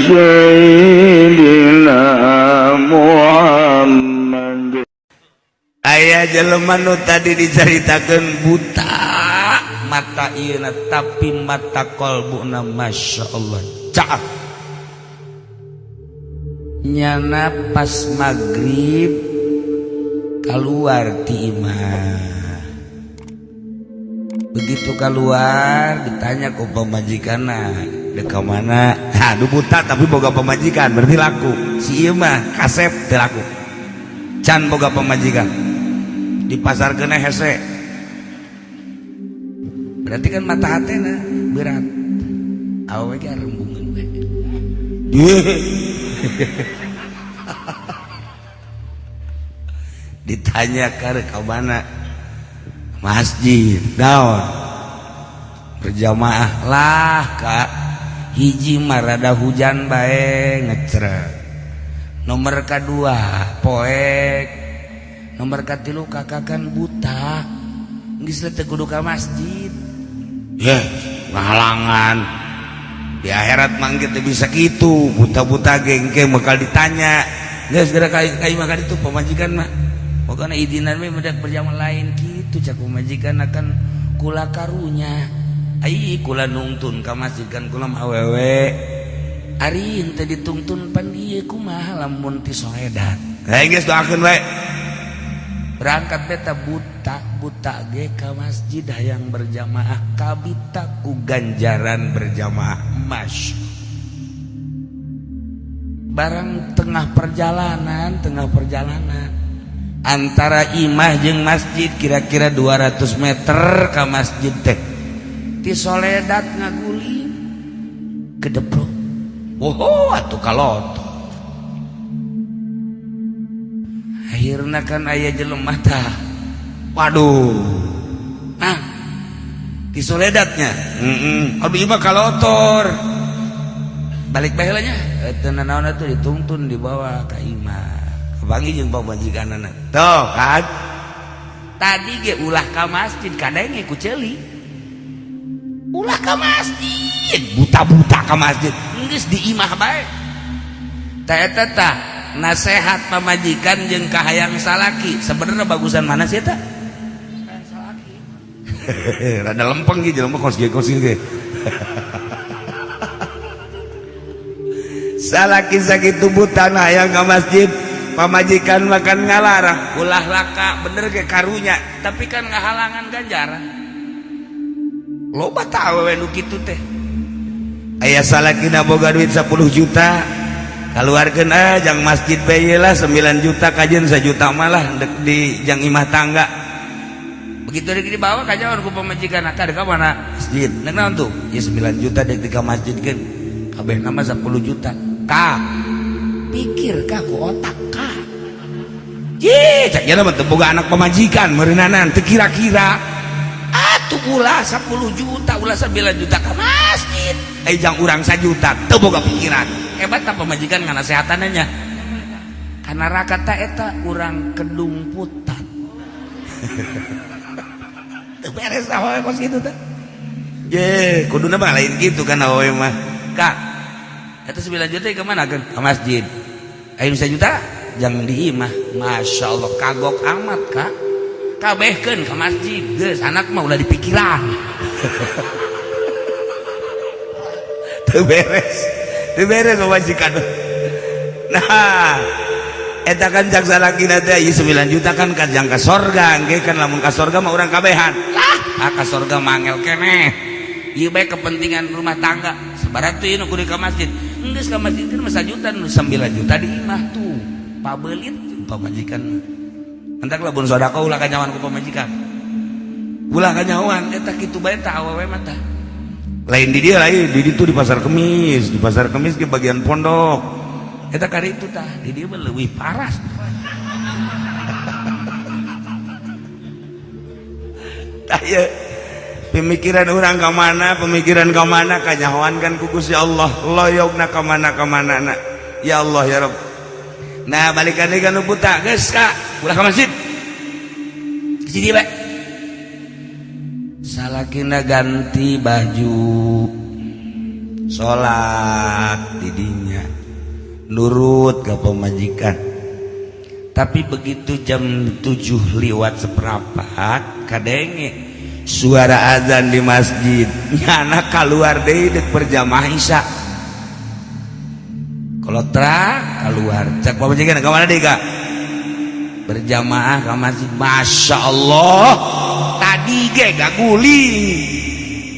sayyidina Muhammad. Aya jelema nu tadi dicaritakeun buta mata ieuna tapi mata kolbuna masyaallah caak nyana pas maghrib keluar ti imah. Begitu keluar ditanya ku pamajikanna dek ka mana. Aduh buta tapi boga pamajikan berarti laku. Si ieu mah kasep teu laku. Can boga pamajikan. Dipasarkeun hese. Berarti kan mata hatena berat. Awewe ge rembungeun we. Ditanya ke mana masjid daun berjamaah lah kak hiji marada hujan bae ngecret nomor kedua poek nomor katilu kakak kan buta geus teu kudu ka masjid ya ngahalangan di akhirat mah teu bisa kitu buta-buta gengke bakal ditanya geus geura ka imah ka ditu pamajikan mah pokoknya idinan we medak berjamaah lain kitu cak pamajikan akan kula karunya ai kula nungtun ka masjid kan kula mah awewe ari henteu ditungtun pan ieu kumaha lamun ti soedat hae geus doakeun we berangkat beta buta ge ka masjid hayang berjamaah kabita ku ganjaran berjamaah mas barang tengah perjalanan antara imah jeung masjid kira-kira 200 meter ka masjid teh ti soledat ngaguling kedeprok woho atuh kaloto akhirna kan aya jelema tah waduh nah ti soledatnya abdi imah kalotor balik bae heula nya teu nanaon atuh ditungtun dibawa ka imah kebangi jeung pamajikanana tuh kan tadi ge ulah ka masjid kadenge ku ceuli ulah ka masjid buta-buta ka masjid geus di imah bae tah eta tah nasehat pamajikan jeung kahayang salaki sebenarnya bagusan mana sih eta salaki rada lempeng ge jelema kos ge salaki sakitu buta hayang ka masjid pamajikan makan ngalarang ulah laka bener ge karunya tapi kan ngahalangan ganjaran loba tah awewe nu kitu teh aya salakina boga duit 10 juta kaluarkeun jang masjid bae lah 9 juta kajeun 1 juta malah di jang imah tangga begitu dek dibawa ka jawan ku pamajikan ka dek mana masjid naon tuh ya 9 juta dek di ka masjid keun kabehna mah 10 juta ka pikir ka ku otak ka ye cak yana mah teu boga anak pamajikan meureunanan teu kira-kira atuh ulah 10 juta ulah 9 juta ka masjid jang urang 1 juta teu boga pikiran hebat tah pamajikan nganasehatanna nya kana rakata eta urang kedung putat teu beres awewe kos kitu teh ye kuduna mah lain kitu kan awewe mah ka eta 9 juta ke mana kan ke masjid aya 1 juta jangan di imah masya Allah kagok amat kak kabehkeun ke masjid geus anak mah ulah dipikiran teu beres pamajikan nah eta kan jak salakina teh ieu 9 juta kan kajang ka sorga engke kan lamun ka sorga mah urang kabehan lah ka sorga mah angel keneh ieu bae kepentingan rumah tangga sabarat teh nu kudu ka masjid geus ka masjid kan mah 1 juta 9 juta di imah tuh pabelit pamajikan entak lamun sedekah ulah kanyawan ku pamajikan ulah kanyawan eta kitu bae tah awewe mah tah lain di dia lain di ditu di pasar kemis ke bagian pondok eta kari itu tah di dia mah leuwih paras tah ye pemikiran orang ka mana kanyahoan kan ku Gusti Allah loyogna ka mana na ya Allah ya Rabb nah balikan deui kana buta geus ka ulah ka masjid si dieu bae salakina ganti baju salat di dinya nurut ke pemajikan. Tapi begitu jam 7 lewat seperempat kadenge suara azan di masjid, nyana keluar deui dek berjamaah isya. Kalau terang keluar cek pemajikan ke mana deui Kak? Berjamaah ke masjid. Masya Allah tadi ge gaguling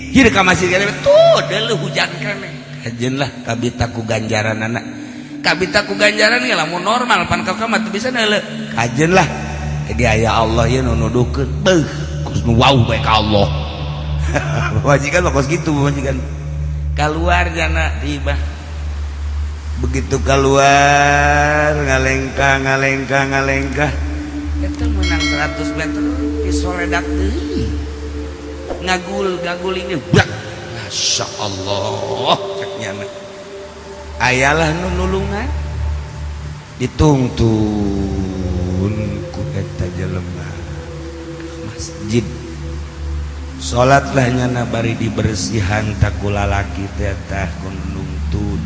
jadi ke masjid kene tuh deuleuh hujan kene kajen lah kabitaku ganjaran anak kabitaku ganjaran ya lamun normal pan kakak mah teu bisa deuleuh kajen lah jadi aya Allah ieu nu nuduhkeun beuh kus nu wau bae ka Allah. Majikan mah kos kitu majikan keluar jana tiba begitu keluar ngalengkah eta menang 100 meter di soledak deui ngagul-ngagul ini blak. Masya Allah ceknya ayalah nu nulungan ditungtun ku eta jelema masjid salatlah nyana bari dibersihan taku lalaki teh tah ku nungtun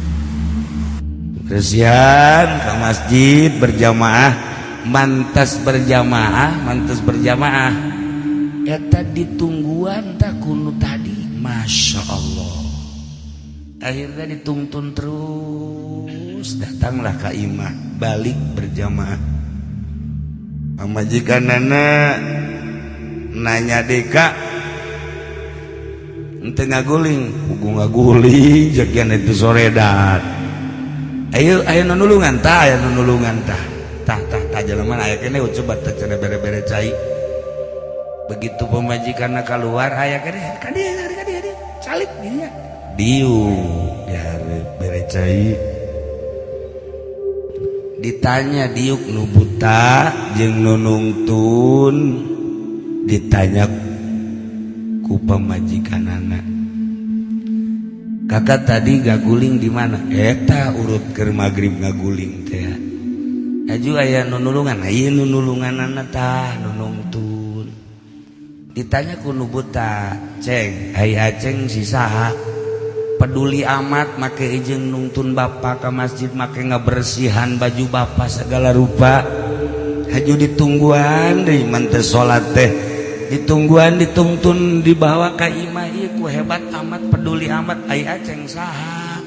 bersihan ke masjid berjamaah mantas berjamaah eta ditungguan tak kuno tadi. Masya Allah akhirnya dituntun terus datanglah ka imah balik berjamaah. Majikanana nanya deka ente ngaguling kudu ngaguling jakian itu soredat ayo nunulungan tah aya nunulungan tah jelema aya kene coba teh cenah bere-bere cai. Begitu pemajikanna keluar aya kene kadieu calik dinya diu ya bere cai ditanya diuk nu buta jeung nu nungtun ditanya ku pemajikanana kakak tadi gaguling di mana eta urut keur magrib ngaguling teh aju aya nu nulungan ieu nu nulunganana tah nu nungtun ditanya ku nu buta ceng aya ceng si saha peduli amat make jeung nungtun bapa ka masjid make ngabersihan baju bapa segala rupa haju ditungguan deui man teh salat teh ditungguan ditungtun dibawa ka imah ieu ku hebat amat peduli amat aya ceng saha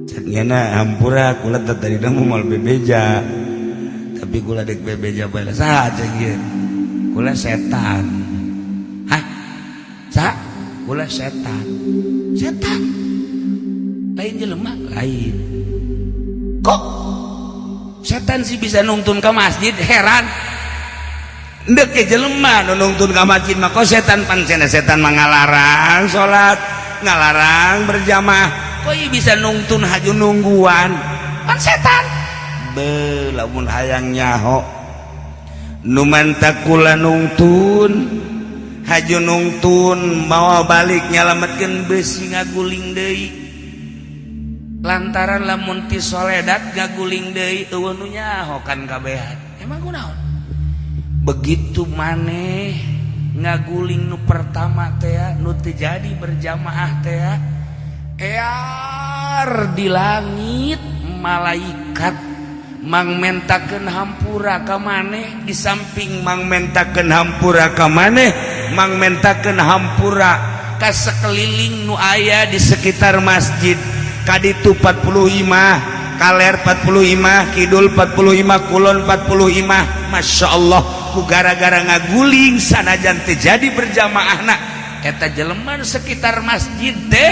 cenah hampura kula tadi moal bebeja tapi kula dek bebeja bae saha ceng ieu kula setan. Hah? Sa? Kula setan. Setan? Lain jelema? Lain. Kok setan sih bisa nungtun ke masjid? Heran. Ndek ke jelema nu nungtun ke masjid mah kok setan pancen setan mah ngalarang salat, ngalarang berjamaah. Kok ieu bisa nungtun haju nungguan? Pan setan. Beuh lamun hayang nyaho nu mantak kula nungtun haju nungtun mawa balik nyalametkeun beusi ngaguling deui lantaran lamun ti soledat ngaguling deui eueuh nu nyahokan kabehan emang kunaon begitu maneh ngaguling nu pertama teh nu teu jadi berjamaah teh ear di langit malaikat mang mentakeun hampura ka maneh di samping mang mentakeun hampura ka maneh mang mentakeun hampura ka sekeliling nu aya di sekitar masjid kaditu 45 kaler 45 kidul 45 kulon 45 Masya Allah ku gara-gara ngaguling sanajan teu jadi berjamaahna eta jelema sekitar masjid teh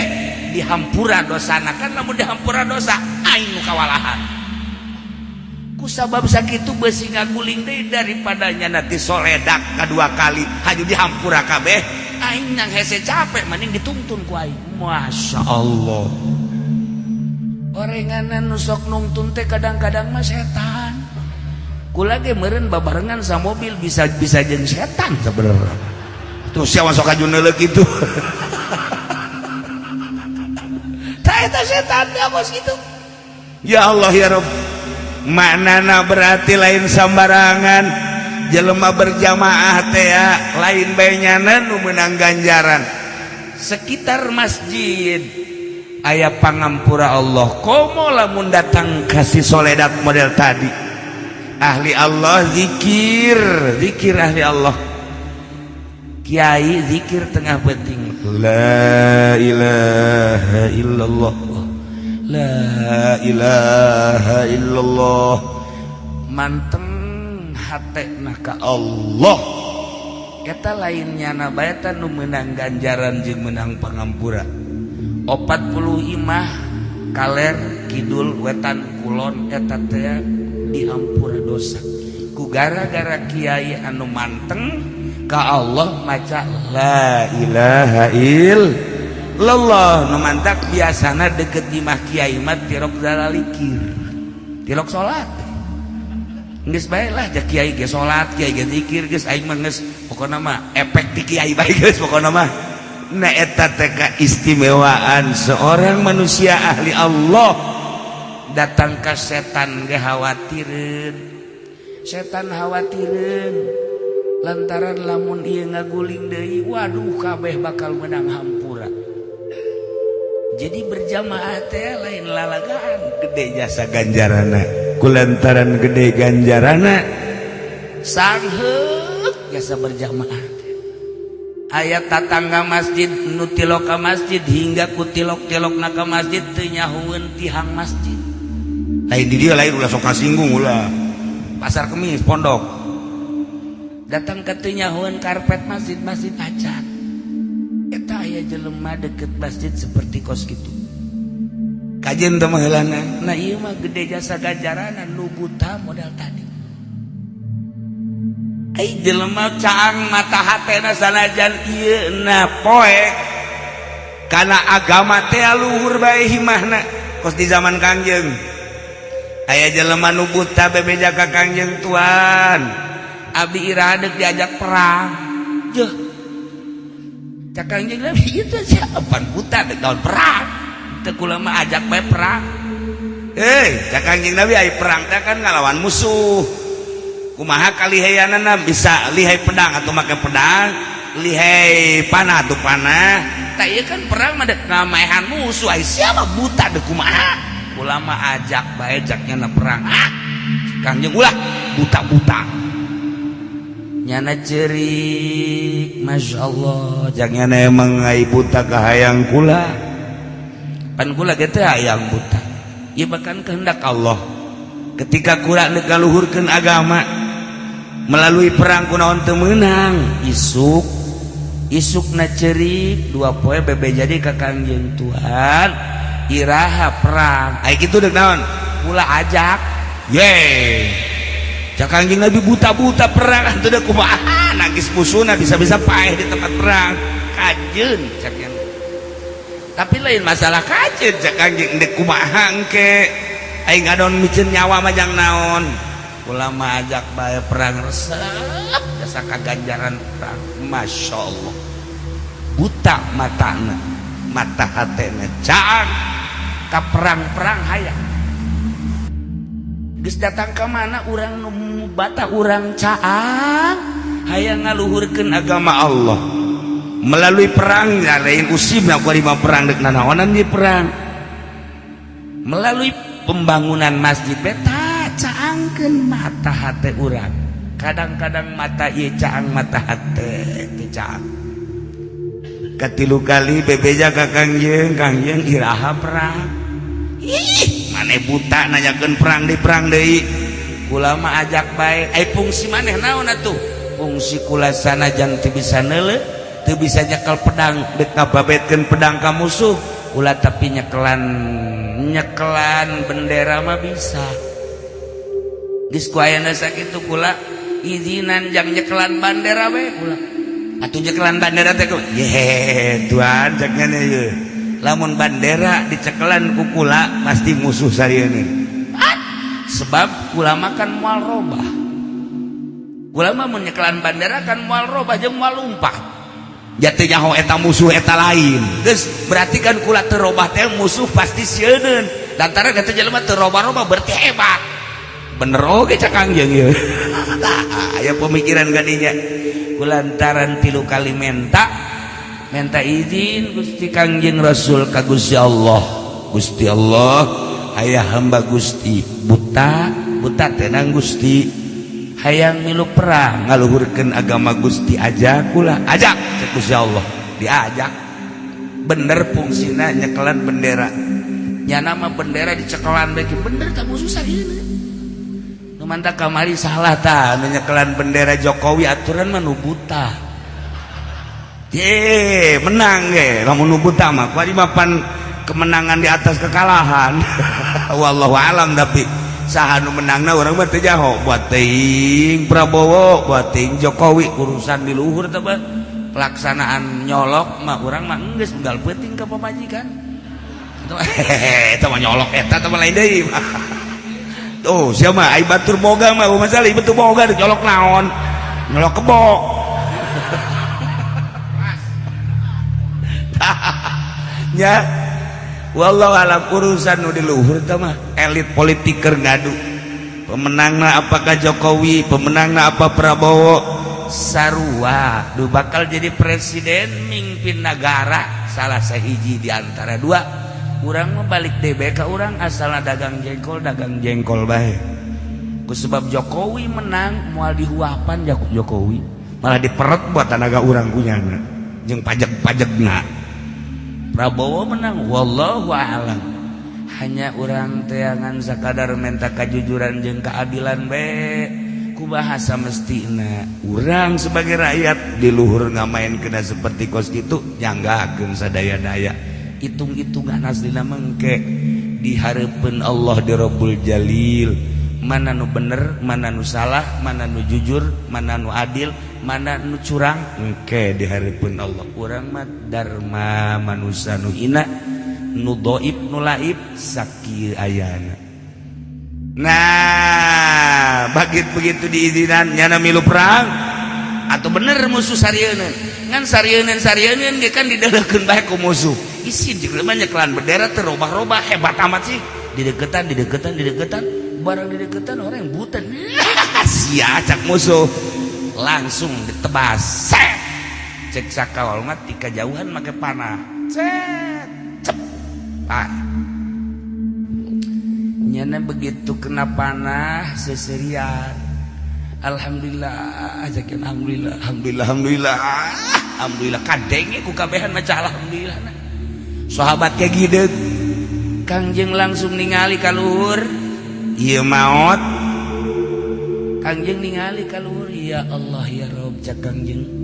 dihampura dosana kan lamun dihampura dosa aing nu kawalahan ku sabab sakitu beusi ngaguling deui daripada nyana ti soledak kadua kali haju dihampura kabeh aing nang hese capek mending dituntun ku aing. Masya Allah orenganan nu sok nungtun teh kadang-kadang mah setan kula ge meureun babarengan sa mobil bisa jeung setan sabenerna tuh sia masuk kajuneuleuh kitu tah eta setan ya bos kitu ya Allah ya Rabb maknana berarti lain sambarangan jelema berjamaah teh lain bae nyana nu meunang ganjaran sekitar masjid aya pangampura Allah. Komo lamun datang kasih soledad model tadi, ahli Allah zikir ahli Allah. Kiai zikir tengah penting, la ilaha illallah, la ilaha illallah, manteng hatena ka Allah. Eta lainnya na baeta nu menang ganjaran jeung menang pangampura. 40 imah kaler kidul wetan kulon eta teh diampura dosa ku gara-gara kiai anu manteng ka Allah maca la ilaha illallah. Nu mantak biasana deket imah kiai mah tirok zalalikir, tirok salat. Geus bae lah jak kiai ge salat, kiai ge zikir, geus aing mah geus pokona mah efek ti kiai bae geus pokona mah. Nah eta teh keistimewaan seorang manusia ahli Allah. Datang ke setan ge khawatireun, setan khawatireun lantaran lamun ieu ngaguling deui, waduh kabeh bakal menang hampura. Jadi berjamaah teh lain lalagaan, gede jasa ganjarana. Kulantaran gede ganjarana sangheuk jasa berjamaah. Ayat tatangga masjid nu tilok ka masjid hingga ku tilok-tilokna ka masjid teu nyahueun tihang masjid. Lain di dieu lain ulah sok kasinggung ulah. Pasar Kemis pondok. Datang ka teu nyahueun karpet masjid acan. Eta aya jelema deket masjid seperti kos kitu. Kajen teh mah heulana. Nah ieu mah gede jasa ganjaranna nu buta modal tadi. Ai jelema caang mata hatena sanajan ieu na poe kana agama teh luhur bae himahna. Kos di zaman Kangjeng aya jelema nu buta bebeja ka Kangjeng Tuan, abdi iraha deuk diajak perang. Jeuh cak Kangjeng Nabi itu siapan buta deuk daun perang, teu kula mah ajak bae perang. Cak Kangjeng Nabi aya perang teh kan ngalawan musuh. Kumaha kalihayanana bisa lihai pedang atau make pedang, lihai panah atau panah. Tak iya kan perang mah dek ngamaehan musuh. Ai siapa buta dek kumaha? Ulama ajak bae jaknya na perang. Kangjeng ulah buta-buta. Nyana ceurik, masya Allah. Jaknya na emang ai buta kahayang kula. Pan kula ge teh hayang buta. Ieu bahkan kehendak Allah. Ketika kula neuk ngaluhurkeun agama melalui perang kunaon teu meunang, isuk na ceurik 2 poe bebe jadi ka Kangjeng Tuhan iraha perang. Ai kitu deuk naon? Kula ajak. Cak Kangjeng Nabi buta-buta perang teu deuk kumaha, nangis musuhna bisa-bisa paeh di tempat perang. Kajeun caknya. Tapi lain masalah kajeun cak Kangjeng deuk kumaha engke. Aing ngadon micen nyawa mah jang naon. Ulama ajak bae perang resep jasa kaganjaran perang. Masya Allah buta matana, mata hatena caang ka perang-perang hayang. Geus datang ka mana urang nu bata urang caang hayang ngaluhurkeun agama Allah melalui perang. Lain usibna ku lima perang deuk nanaonan di perang melalui pembangunan masjid beta caangkeun mata hate urang. Kadang-kadang mata ieu caang mata hate teu caang. Katilu kali bebeja ka Kangjeng iraha perang. Ih, maneh buta nanyakeun perang di perang deui. Kula mah ajak bae. Ai fungsi maneh naon atuh? Fungsi kula sanajan teu bisa neuleuh, teu bisa nyekel pedang, deuk ngababetkeun pedang ka musuh. Kula tapi nyekelan bendera mah bisa. Geus ku ayana sakitu kula izinan jang nyekelan bandera we kula. Atuh nyekelan bandera teh Tuan caknya ieu. Lamun bandera dicekelan ku kula pasti musuh sarieun. Sebab kula mah kan moal robah. Kula mah mun nyekelan bandera kan moal robah jeung moal lumpat. Jatuh nyaho eta musuh eta lain. Geus berarti kan kula teu robah teh musuh pasti sieun. Lantaran kata jelema teu robah-robah berarti hebat. Bener oge cak Kangjeng ieu. Aya pemikiran gadinya. Kulantaran 3 kali menta minta izin Gusti Kangjeng Rasul ka Gusti Allah. Gusti Allah, aya hamba Gusti buta tenang Gusti, hayang milu perang ngaluhurkeun agama Gusti, ajak kula. Ajak cek Gusti Allah, diajak. Bener fungsina nyekelan bendera, nya nama bendera dicekelan beki bener tak musuh sarieuna. Nu mantap kamari salah tah nu nyekelan bendera Jokowi aturan mah nu buta. Menang ge lamun nu buta mah kuari mapan kemenangan di atas kekalahan. Wallahu alam, tapi saha nu menangna urang mah teu jaho. Buat teuing Prabowo, buat teuing Jokowi, urusan di luhur teh mah pelaksanaan nyolok mah urang mah geus unggal peuting ka pamajikan. Eta mah nyolok eta teh mah lain deui. Tuh, sia mah ai batur boga mah masalah batur boga nyolok naon? Nyolok kebo. Ya, wallahu alam, urusan nu di luhur teh mah elit politik keur ngadu. Pemenangna apakah Jokowi, pemenangna apa Prabowo, sarua du bakal jadi presiden mimpin negara salah sahiji di antara dua. Urang mah balik DB ka urang asalna dagang jengkol bae. Ku sebab Jokowi menang moal dihuapan Jokowi, malah diperet buat tenaga urang kunyana jeung pajak-pajakna. Prabowo menang, wallahu a'lam. Hanya urang teangan sakadar minta kejujuran jeung keadilan bae. Ku bahasa mestina urang sebagai rakyat di luhur ngamain kena seperti kos itu nyanggakeun sadaya-daya. Hitung-hitungan aslina mengke dihareupeun Allah di Rabbul Jalil. Mana nu bener, mana nu salah, mana nu jujur, mana nu adil, mana nu curang, engke dihareupeun Allah. Urang mah dharma manusia nu hina, nu dhaif, nu laib sakieu ayana. Nah, begitu diizinan nyana milu perang atau bener musuh sarieuna. Ngan sarieun ge kan dideulekeun bae ku musuh. Isin jeung mah nyekelan bendera teh robah-robah hebat amat sih. Dideketan barang di deketan orang yang buta. Sia cak musuh langsung ditebas, set cek sakawal mah ti kajauhan make panah, set cep nyana begitu kena panah seserian. Alhamdulillah ajakin alhamdulillah kadenge ku kabehan maca alhamdulillah. Sahabat kayak gideg Kangjeng langsung ningali ka luhur, ieu maot. Kangjeng ningali ka luhur, ya Allah ya Rob, cak Kangjeng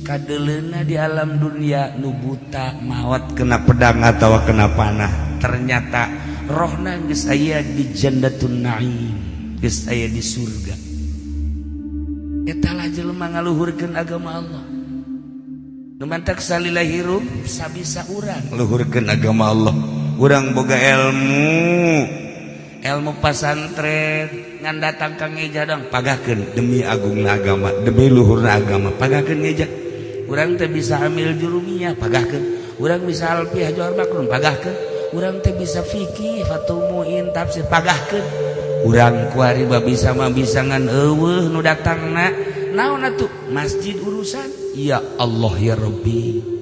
kadeleuna di alam dunia nu buta maot kena pedang atau kena panah, ternyata rohna geus aya di Jandatun Naim, geus aya di surga. Eta lah jelema ngaluhurkeun agama Allah. Nu mantak salila hirup sabisa urang luhurkeun agama Allah. Urang boga ilmu pasantren ngan datang ka ngeja dong pagakeun demi agungna agama, demi luhurna agama, pagakeun ngeja. Urang teh bisa amil jurumiyah, pagakeun. Urang bisa alfiah johar makrun, pagakeun. Urang teh bisa fikih fatul muin tafsir, pagakeun. Urang kuari bisa ngan eueuh nu datangna naon atuh masjid urusan, ya Allah ya Rabbi.